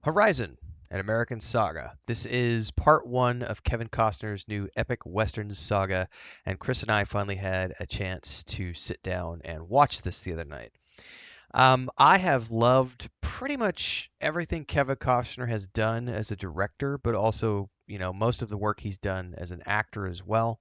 Horizon, an American Saga. This is part one of Kevin Costner's new epic Western saga, and Chris and I finally had a chance to sit down and watch this the other night. I have loved pretty much everything Kevin Costner has done as a director, but also, most of the work he's done as an actor as well.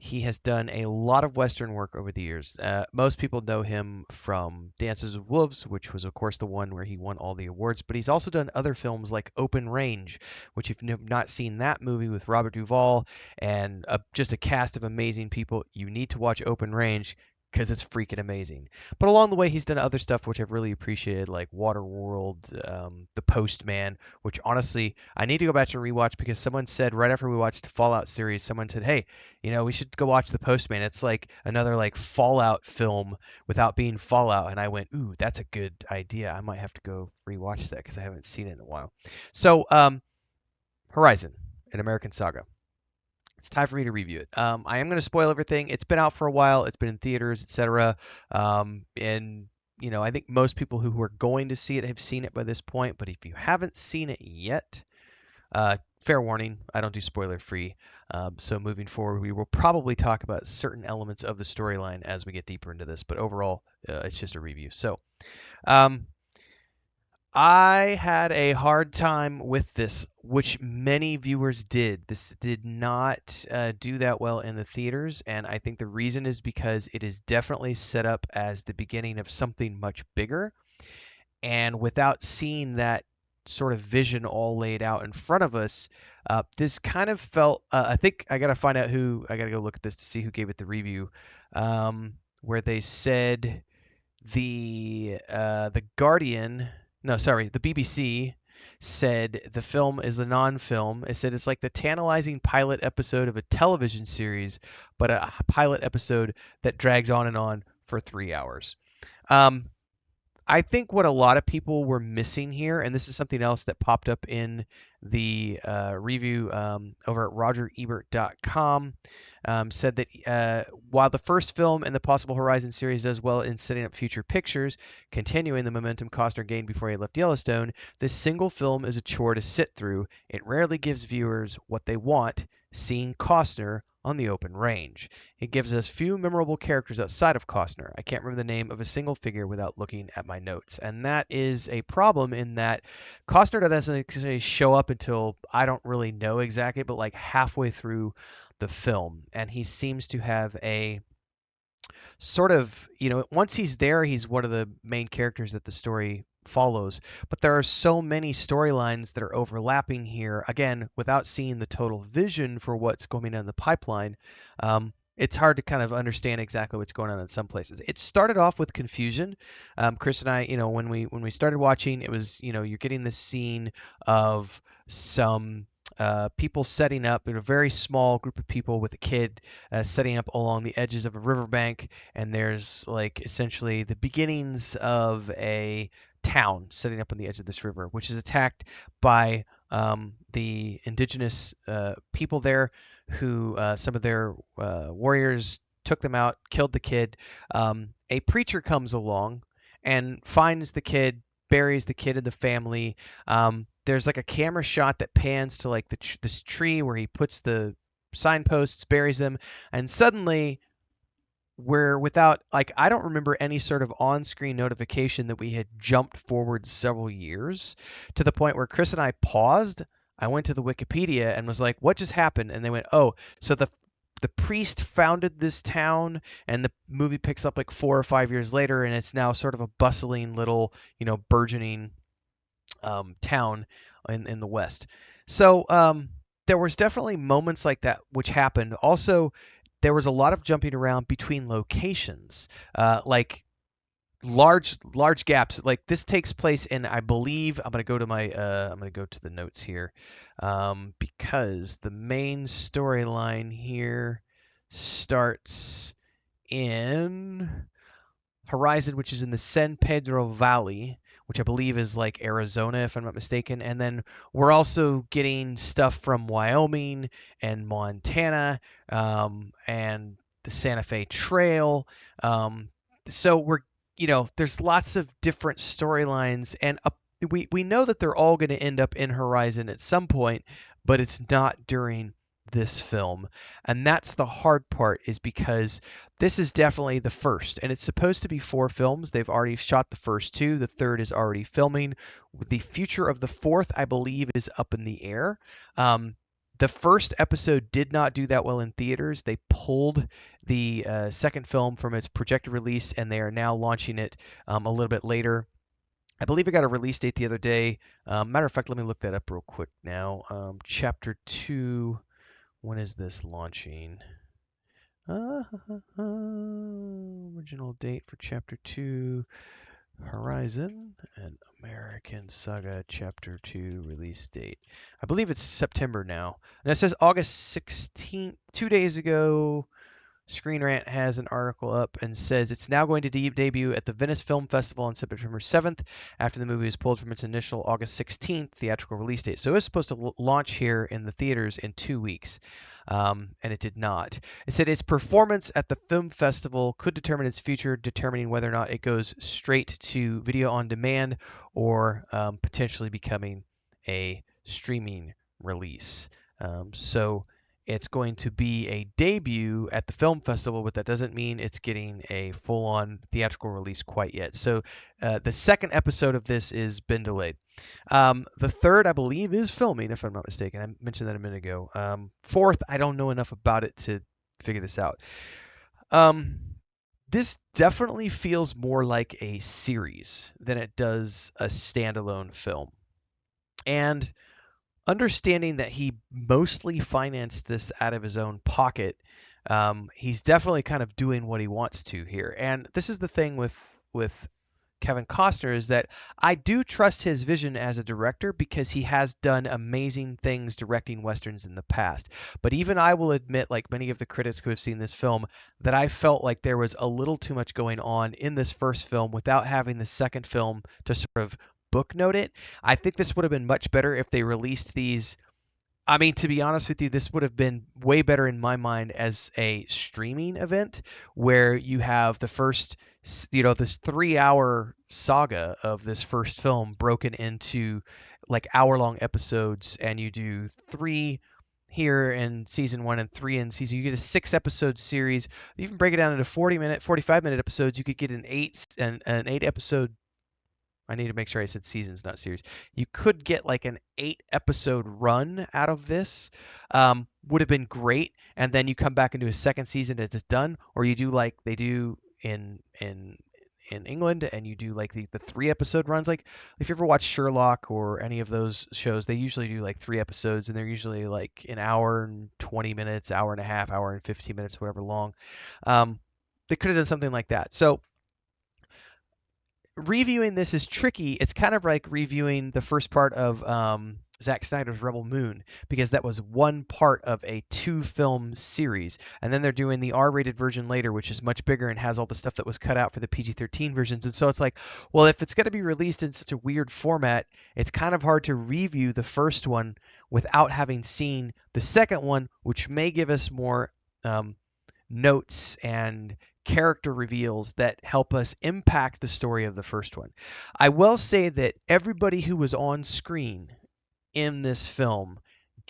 He has done a lot of Western work over the years. Most people know him from Dances with Wolves, which was, of course, the one where he won all the awards, but he's also done other films like Open Range, which, if you've not seen that movie with Robert Duvall and just a cast of amazing people, you need to watch Open Range because it's freaking amazing. But along the way, he's done other stuff which I've really appreciated, like Waterworld, The Postman, which honestly, I need to go back and rewatch because someone said right after we watched the Fallout series, someone said, hey, we should go watch The Postman. It's like another like Fallout film without being Fallout. And I went, ooh, that's a good idea. I might have to go rewatch that because I haven't seen it in a while. So, Horizon, an American Saga. It's time for me to review it. I am going to spoil everything. It's been out for a while. It's been in theaters, etc. And I think most people who are going to see it have seen it by this point. But if you haven't seen it yet, fair warning, I don't do spoiler free. So moving forward, we will probably talk about certain elements of the storyline as we get deeper into this. But overall, it's just a review. So um, I had a hard time with this, which many viewers did. This did not do that well in the theaters, and I think the reason is because it is definitely set up as the beginning of something much bigger. And without seeing that sort of vision all laid out in front of us, this kind of felt. I think I gotta find out who. I gotta go look at this to see who gave it the review, where they said the Guardian. No, sorry, the BBC said the film is a non-film. It said it's like the tantalizing pilot episode of a television series, but a pilot episode that drags on and on for 3 hours. Um, I think what a lot of people were missing here, and this is something else that popped up in the review over at RogerEbert.com, said that while the first film in the Possible Horizon series does well in setting up future pictures, continuing the momentum Costner gained before he left Yellowstone, this single film is a chore to sit through. It rarely gives viewers what they want, seeing Costner on the open range. It gives us few memorable characters outside of Costner. I can't remember the name of a single figure without looking at my notes. And that is a problem in that Costner doesn't actually show up until I don't really know exactly, but like halfway through the film. And he seems to have a sort of, once he's there, he's one of the main characters that the story follows. But there are so many storylines that are overlapping here. Again, without seeing the total vision for what's going on in the pipeline, it's hard to kind of understand exactly what's going on in some places. It started off with confusion. Chris and I, when we started watching, it was, you're getting this scene of some people setting up in a very small group of people with a kid setting up along the edges of a riverbank, and there's like essentially the beginnings of a town setting up on the edge of this river, which is attacked by the indigenous people there, who some of their warriors took them out, killed the kid. A preacher comes along and finds the kid, buries the kid and the family. There's like a camera shot that pans to like this tree where he puts the signposts, buries them, and suddenly we're without, like, I don't remember any sort of on-screen notification that we had jumped forward several years, to the point where Chris and I paused. I went to the Wikipedia and was like, "What just happened?" And they went, "Oh, so the priest founded this town," and the movie picks up like 4 or 5 years later, and it's now sort of a bustling little, burgeoning town in the West. So there was definitely moments like that which happened. Also, there was a lot of jumping around between locations, like large gaps. Like this takes place in, I believe, I'm gonna go to the notes here, because the main storyline here starts in Horizon, which is in the San Pedro Valley, which I believe is like Arizona, if I'm not mistaken. And then we're also getting stuff from Wyoming and Montana, and the Santa Fe Trail. So there's lots of different storylines, and we know that they're all going to end up in Horizon at some point, but it's not during this film. And that's the hard part, is because this is definitely the first, and it's supposed to be 4 films. They've already shot the first 2. The third is already filming. The future of the fourth, I believe, is up in the air. The first episode did not do that well in theaters. They pulled the second film from its projected release, and they are now launching it a little bit later. I believe it got a release date the other day. Matter of fact, let me look that up real quick now. Chapter 2, when is this launching? Original date for Chapter 2, Horizon, and American Saga Chapter 2 release date. I believe it's September now. And it says August 16th, 2 days ago. Screen Rant has an article up and says it's now going to debut at the Venice Film Festival on September 7th after the movie was pulled from its initial August 16th theatrical release date. So it was supposed to launch here in the theaters in 2 weeks, and it did not. It said its performance at the film festival could determine its future, determining whether or not it goes straight to video on demand or potentially becoming a streaming release. So it's going to be a debut at the film festival, but that doesn't mean it's getting a full-on theatrical release quite yet. So the second episode of this has been delayed. The third, I believe, is filming, if I'm not mistaken. I mentioned that a minute ago. Fourth, I don't know enough about it to figure this out. This definitely feels more like a series than it does a standalone film. And understanding that he mostly financed this out of his own pocket, he's definitely kind of doing what he wants to here. And this is the thing with Kevin Costner, is that I do trust his vision as a director because he has done amazing things directing westerns in the past. But even I will admit, like many of the critics who have seen this film, that I felt like there was a little too much going on in this first film without having the second film to sort of booknote it. I think this would have been much better if they released these. I mean, to be honest with you, this would have been way better in my mind as a streaming event where you have the first, this 3-hour saga of this first film broken into like hour-long episodes, and you do 3 here in season 1 and 3 in season. You get a 6-episode series. You can break it down into 40-minute, 45-minute episodes. You could get an 8-episode. I need to make sure I said seasons, not series. You could get like an 8-episode run out of this. Would have been great. And then you come back into a second season and it's done. Or you do like they do in England, and you do like the 3-episode runs. Like if you ever watch Sherlock or any of those shows, they usually do like 3 episodes, and they're usually like an hour and 20 minutes, hour and a half, hour and 15 minutes, whatever long. They could have done something like that. So reviewing this is tricky. It's kind of like reviewing the first part of Zack Snyder's Rebel Moon, because that was one part of a 2-film series, and then they're doing the R-rated version later, which is much bigger and has all the stuff that was cut out for the PG-13 versions. And so it's like, well, if it's going to be released in such a weird format, it's kind of hard to review the first one without having seen the second one, which may give us more notes and character reveals that help us impact the story of the first one. I will say that everybody who was on screen in this film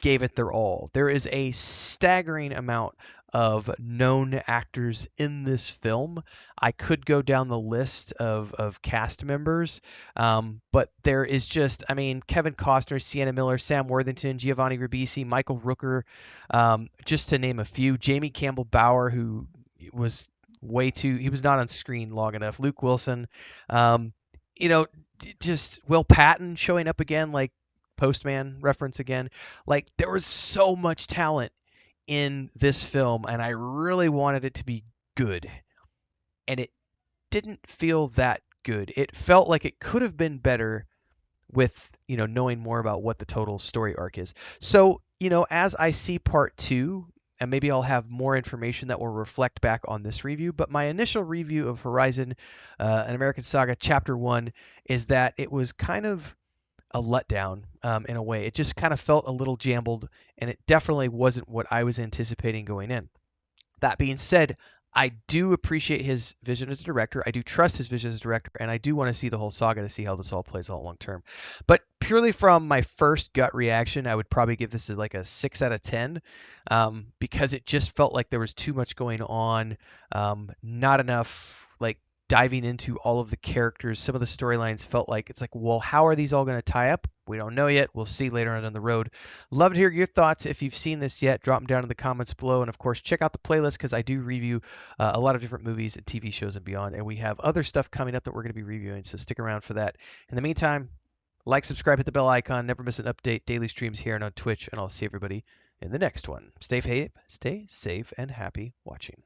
gave it their all. There is a staggering amount of known actors in this film. I could go down the list of cast members, but there is just, I mean, Kevin Costner, Sienna Miller, Sam Worthington, Giovanni Ribisi, Michael Rooker, just to name a few. Jamie Campbell Bower, who was he was not on screen long enough. Luke Wilson, just Will Patton showing up again, like Postman reference again. Like there was so much talent in this film, and I really wanted it to be good, and it didn't feel that good. It felt like it could have been better with knowing more about what the total story arc is. So as I see part 2, and maybe I'll have more information that will reflect back on this review, but my initial review of Horizon, an American Saga Chapter 1, is that it was kind of a letdown in a way. It just kind of felt a little jumbled, and it definitely wasn't what I was anticipating going in. That being said, I do appreciate his vision as a director. I do trust his vision as a director, and I do want to see the whole saga to see how this all plays out long term. But purely from my first gut reaction, I would probably give this like a 6 out of 10, because it just felt like there was too much going on, not enough like diving into all of the characters. Some of the storylines felt like it's like, well, how are these all going to tie up? We don't know yet. We'll see later on down the road. Love to hear your thoughts. If you've seen this yet, drop them down in the comments below. And of course, check out the playlist because I do review a lot of different movies and TV shows and beyond. And we have other stuff coming up that we're going to be reviewing. So stick around for that. In the meantime, like, subscribe, hit the bell icon. Never miss an update. Daily streams here and on Twitch. And I'll see everybody in the next one. Stay safe and happy watching.